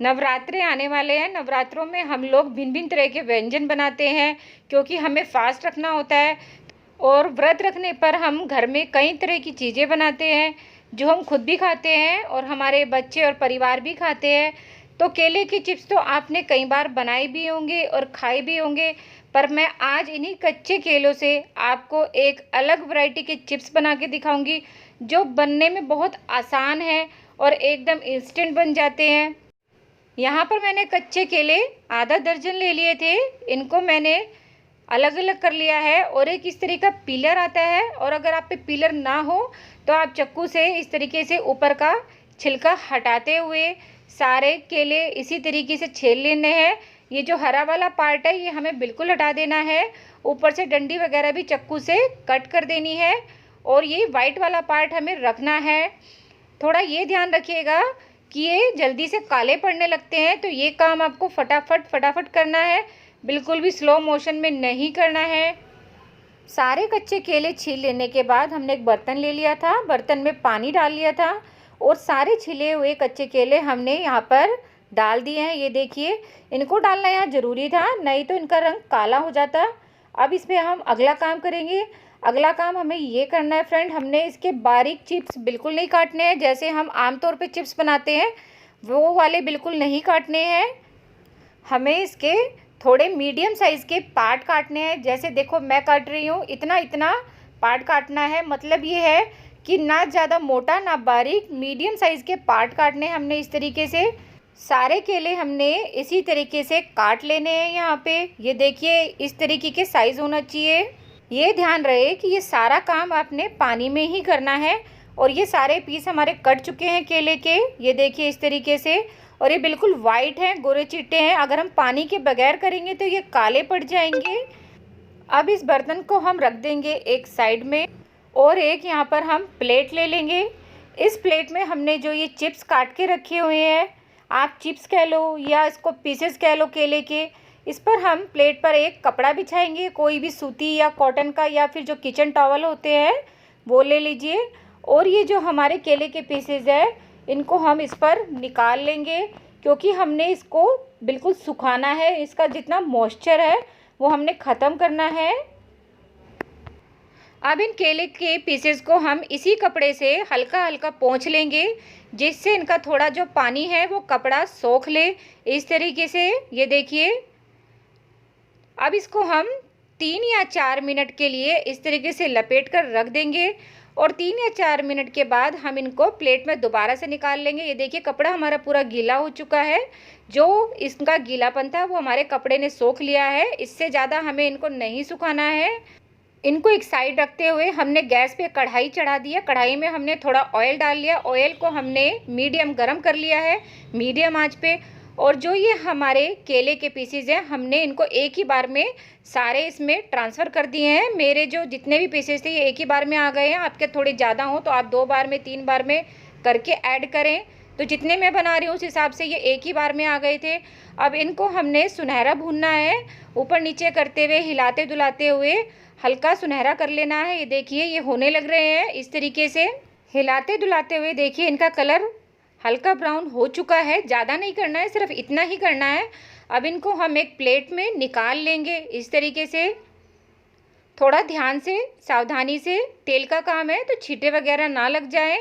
नवरात्रे आने वाले हैं। नवरात्रों में हम लोग भिन्न-भिन्न तरह के व्यंजन बनाते हैं क्योंकि हमें फास्ट रखना होता है और व्रत रखने पर हम घर में कई तरह की चीज़ें बनाते हैं जो हम खुद भी खाते हैं और हमारे बच्चे और परिवार भी खाते हैं। तो केले की चिप्स तो आपने कई बार बनाए भी होंगे और खाए भी होंगे, पर मैं आज इन्हीं कच्चे केलों से आपको एक अलग वैरायटी के चिप्स बना के दिखाऊंगी जो बनने में बहुत आसान है और एकदम इंस्टेंट बन जाते हैं। यहाँ पर मैंने कच्चे केले आधा दर्जन ले लिए थे। इनको मैंने अलग अलग कर लिया है और एक इस तरीके का पीलर आता है, और अगर आप पे पीलर ना हो तो आप चाकू से इस तरीके से ऊपर का छिलका हटाते हुए सारे केले इसी तरीके से छील लेने हैं। ये जो हरा वाला पार्ट है ये हमें बिल्कुल हटा देना है। ऊपर से डंडी वगैरह भी चाकू से कट कर देनी है और ये वाइट वाला पार्ट हमें रखना है। थोड़ा ये ध्यान रखिएगा कि ये जल्दी से काले पड़ने लगते हैं, तो ये काम आपको फटाफट करना है, बिल्कुल भी स्लो मोशन में नहीं करना है। सारे कच्चे केले छील लेने के बाद हमने एक बर्तन ले लिया था, बर्तन में पानी डाल लिया था और सारे छिले हुए कच्चे केले हमने यहाँ पर डाल दिए हैं। ये देखिए, इनको डालना यहाँ ज़रूरी था, नहीं तो इनका रंग काला हो जाता। अब इसमें हम अगला काम करेंगे। अगला काम हमें ये करना है फ्रेंड, हमने इसके बारीक चिप्स बिल्कुल नहीं काटने हैं जैसे हम आमतौर पे चिप्स बनाते हैं वो वाले बिल्कुल नहीं काटने हैं। हमें इसके थोड़े मीडियम साइज़ के पार्ट काटने हैं। जैसे देखो मैं काट रही हूँ, इतना पार्ट काटना है। मतलब ये है कि ना ज़्यादा मोटा ना बारीक, मीडियम साइज़ के पार्ट काटने हैं हमने इस तरीके से। सारे केले हमने इसी तरीके से काट लेने हैं। यहाँ पे ये देखिए, इस तरीके के साइज़ होना चाहिए। ये ध्यान रहे कि ये सारा काम आपने पानी में ही करना है। और ये सारे पीस हमारे कट चुके हैं केले के, ये देखिए इस तरीके से, और ये बिल्कुल वाइट हैं, गोरे चिट्टे हैं। अगर हम पानी के बगैर करेंगे तो ये काले पड़ जाएंगे। अब इस बर्तन को हम रख देंगे एक साइड में और एक यहाँ पर हम प्लेट ले लेंगे। इस प्लेट में हमने जो ये चिप्स काट के रखे हुए हैं, आप चिप्स कह लो या इसको पीसेस कह लो केले के, इस पर हम प्लेट पर एक कपड़ा बिछाएंगे, कोई भी सूती या कॉटन का या फिर जो किचन टॉवल होते हैं वो ले लीजिए। और ये जो हमारे केले के पीसेस है इनको हम इस पर निकाल लेंगे क्योंकि हमने इसको बिल्कुल सुखाना है। इसका जितना मॉइस्चर है वो हमने ख़त्म करना है। अब इन केले के पीसेस को हम इसी कपड़े से हल्का हल्का पोंछ लेंगे जिससे इनका थोड़ा जो पानी है वो कपड़ा सोख ले इस तरीके से। ये देखिए, अब इसको हम 3 या 4 मिनट के लिए इस तरीके से लपेट कर रख देंगे और 3 या 4 मिनट के बाद हम इनको प्लेट में दोबारा से निकाल लेंगे। ये देखिए, कपड़ा हमारा पूरा गीला हो चुका है। जो इसका गीलापन था वो हमारे कपड़े ने सोख लिया है। इससे ज़्यादा हमें इनको नहीं सुखाना है। इनको एक साइड रखते हुए हमने गैस पे कढ़ाई चढ़ा दिया। कढ़ाई में हमने थोड़ा ऑयल डाल लिया। ऑयल को हमने मीडियम गरम कर लिया है, मीडियम आंच पे। और जो ये हमारे केले के पीसेस हैं हमने इनको एक ही बार में सारे इसमें ट्रांसफ़र कर दिए हैं। मेरे जो जितने भी पीसेस थे ये एक ही बार में आ गए हैं। आपके थोड़े ज़्यादा हो तो आप 2 बार में 3 बार में करके ऐड करें। तो जितने मैं बना रही हूँ उस हिसाब से ये एक ही बार में आ गए थे। अब इनको हमने सुनहरा भूनना है, ऊपर नीचे करते हुए हिलाते डुलाते हुए हल्का सुनहरा कर लेना है। ये देखिए, ये होने लग रहे हैं इस तरीके से। हिलाते डुलाते हुए देखिए इनका कलर हल्का ब्राउन हो चुका है। ज़्यादा नहीं करना है, सिर्फ इतना ही करना है। अब इनको हम एक प्लेट में निकाल लेंगे इस तरीके से। थोड़ा ध्यान से, सावधानी से, तेल का काम है तो छींटे वगैरह ना लग जाए।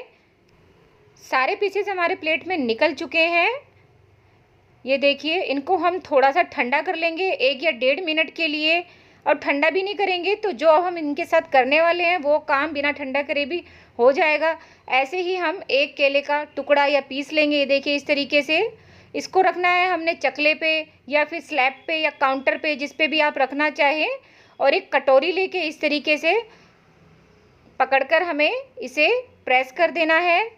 सारे पीसेस हमारे प्लेट में निकल चुके हैं। ये देखिए, इनको हम थोड़ा सा ठंडा कर लेंगे 1 या 1.5 मिनट के लिए। और ठंडा भी नहीं करेंगे तो जो हम इनके साथ करने वाले हैं वो काम बिना ठंडा करे भी हो जाएगा। ऐसे ही हम एक केले का टुकड़ा या पीस लेंगे। ये देखिए इस तरीके से। इसको रखना है हमने चकले पे या फिर स्लैब पे या काउंटर पे, जिस पे भी आप रखना चाहें। और एक कटोरी लेके इस तरीके से पकड़कर हमें इसे प्रेस कर देना है।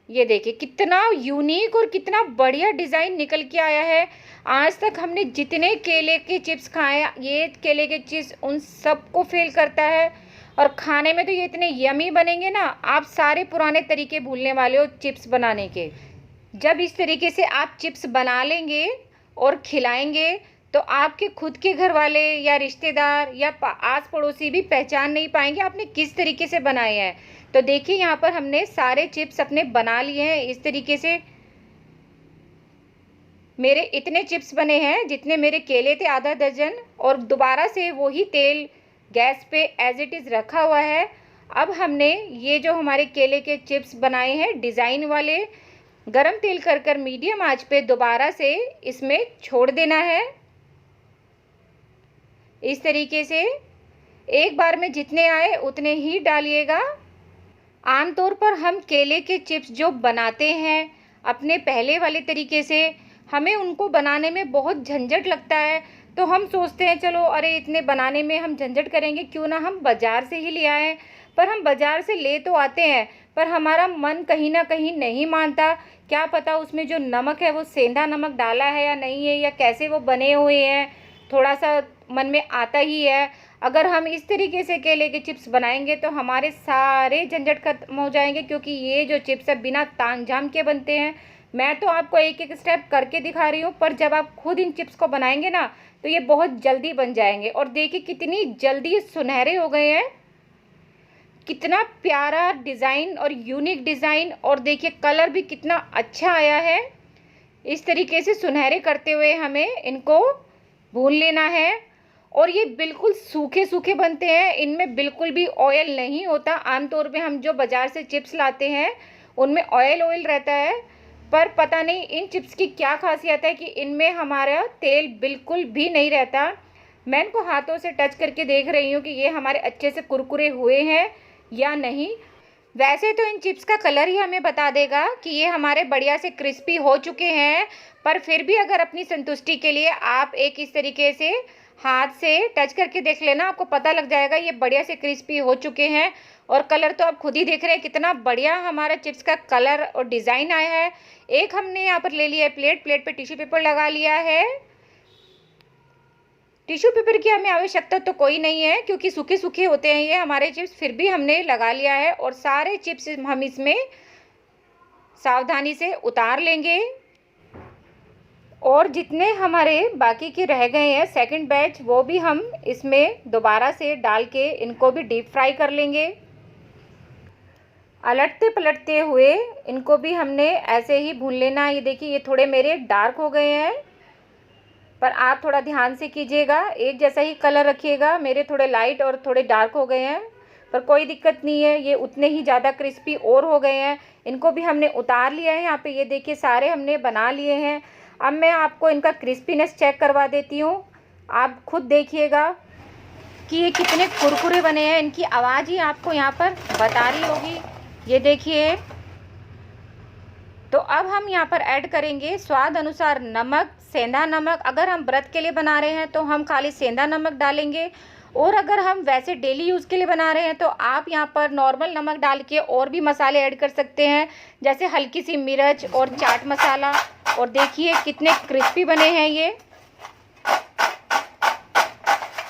ये देखिए कितना यूनिक और कितना बढ़िया डिज़ाइन निकल के आया है। आज तक हमने जितने केले के चिप्स खाए, ये केले के चिप्स उन सबको फेल करता है। और खाने में तो ये इतने यमी बनेंगे ना, आप सारे पुराने तरीके भूलने वाले हो चिप्स बनाने के। जब इस तरीके से आप चिप्स बना लेंगे और खिलाएंगे तो आपके खुद के घर वाले या रिश्तेदार या आस पड़ोसी भी पहचान नहीं पाएंगे आपने किस तरीके से बनाए हैं। तो देखिए यहाँ पर हमने सारे चिप्स अपने बना लिए हैं इस तरीके से। मेरे इतने चिप्स बने हैं जितने मेरे केले थे, आधा दर्जन, और दोबारा से वही तेल गैस पे एज इट इज़ रखा हुआ है। अब हमने ये जो हमारे केले के चिप्स बनाए हैं डिज़ाइन वाले, गरम तेल कर कर मीडियम आंच पे दोबारा से इसमें छोड़ देना है। इस तरीके से एक बार में जितने आए उतने ही डालिएगा। आमतौर पर हम केले के चिप्स जो बनाते हैं अपने पहले वाले तरीके से, हमें उनको बनाने में बहुत झंझट लगता है, तो हम सोचते हैं चलो अरे इतने बनाने में हम झंझट करेंगे, क्यों ना हम बाज़ार से ही ले आएँ। पर हम बाज़ार से ले तो आते हैं, पर हमारा मन कहीं ना कहीं नहीं मानता। क्या पता उसमें जो नमक है वो सेंधा नमक डाला है या नहीं है, या कैसे वो बने हुए हैं, थोड़ा सा मन में आता ही है। अगर हम इस तरीके से केले के चिप्स बनाएंगे तो हमारे सारे झंझट खत्म हो जाएंगे, क्योंकि ये जो चिप्स है बिना तामझाम के बनते हैं। मैं तो आपको एक एक स्टेप करके दिखा रही हूँ, पर जब आप खुद इन चिप्स को बनाएंगे ना तो ये बहुत जल्दी बन जाएंगे। और देखिए कितनी जल्दी ये सुनहरे हो गए हैं, कितना प्यारा डिज़ाइन और यूनिक डिज़ाइन, और देखिए कलर भी कितना अच्छा आया है। इस तरीके से सुनहरे करते हुए हमें इनको भून लेना है। और ये बिल्कुल सूखे सूखे बनते हैं, इनमें बिल्कुल भी ऑयल नहीं होता। आमतौर पे हम जो बाज़ार से चिप्स लाते हैं उनमें ऑयल रहता है, पर पता नहीं इन चिप्स की क्या खासियत है कि इनमें हमारा तेल बिल्कुल भी नहीं रहता। मैं इनको हाथों से टच करके देख रही हूँ कि ये हमारे अच्छे से कुरकुरे हुए हैं या नहीं। वैसे तो इन चिप्स का कलर ही हमें बता देगा कि ये हमारे बढ़िया से क्रिस्पी हो चुके हैं, पर फिर भी अगर अपनी संतुष्टि के लिए आप एक इस तरीके से हाथ से टच करके देख लेना, आपको पता लग जाएगा ये बढ़िया से क्रिस्पी हो चुके हैं। और कलर तो आप खुद ही देख रहे हैं कितना बढ़िया हमारा चिप्स का कलर और डिज़ाइन आया है। एक हमने यहाँ पर ले लिया है प्लेट, प्लेट पे टिश्यू पेपर लगा लिया है। टिश्यू पेपर की हमें आवश्यकता तो कोई नहीं है, क्योंकि सूखे सूखे होते हैं ये हमारे चिप्स, फिर भी हमने लगा लिया है। और सारे चिप्स हम इसमें सावधानी से उतार लेंगे। और जितने हमारे बाकी के रह गए हैं सेकंड बैच, वो भी हम इसमें दोबारा से डाल के इनको भी डीप फ्राई कर लेंगे। अलटते पलटते हुए इनको भी हमने ऐसे ही भून लेना। ये देखिए ये थोड़े मेरे डार्क हो गए हैं, पर आप थोड़ा ध्यान से कीजिएगा, एक जैसा ही कलर रखिएगा। मेरे थोड़े लाइट और थोड़े डार्क हो गए हैं, पर कोई दिक्कत नहीं है, ये उतने ही ज़्यादा क्रिस्पी और हो गए हैं। इनको भी हमने उतार लिया है। यहाँ पे ये देखिए सारे हमने बना लिए हैं। अब मैं आपको इनका क्रिस्पीनेस चेक करवा देती हूँ, आप खुद देखिएगा कि ये कितने कुरकुरे बने हैं। इनकी आवाज़ ही आपको यहाँ पर बता रही होगी। ये देखिए, तो अब हम यहाँ पर ऐड करेंगे स्वाद अनुसार नमक, सेंधा नमक। अगर हम व्रत के लिए बना रहे हैं तो हम खाली सेंधा नमक डालेंगे, और अगर हम वैसे डेली यूज़ के लिए बना रहे हैं तो आप यहाँ पर नॉर्मल नमक डाल के और भी मसाले ऐड कर सकते हैं, जैसे हल्की सी मिर्च और चाट मसाला। और देखिए कितने क्रिस्पी बने हैं ये।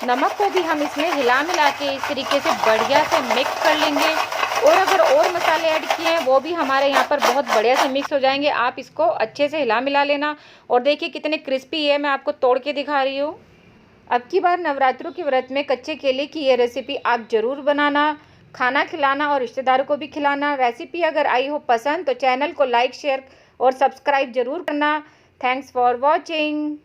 नमक को भी हम इसमें हिला मिला के इस तरीके से बढ़िया से मिक्स कर लेंगे। और अगर और मसाले ऐड किए हैं वो भी हमारे यहाँ पर बहुत बढ़िया से मिक्स हो जाएंगे। आप इसको अच्छे से हिला मिला लेना। और देखिए कितने क्रिस्पी है, मैं आपको तोड़ के दिखा रही हूँ। अब की बार नवरात्रों के व्रत में कच्चे केले की ये रेसिपी आप ज़रूर बनाना, खाना खिलाना और रिश्तेदारों को भी खिलाना। रेसिपी अगर आई हो पसंद तो चैनल को लाइक, शेयर और सब्सक्राइब ज़रूर करना। Thanks for watching.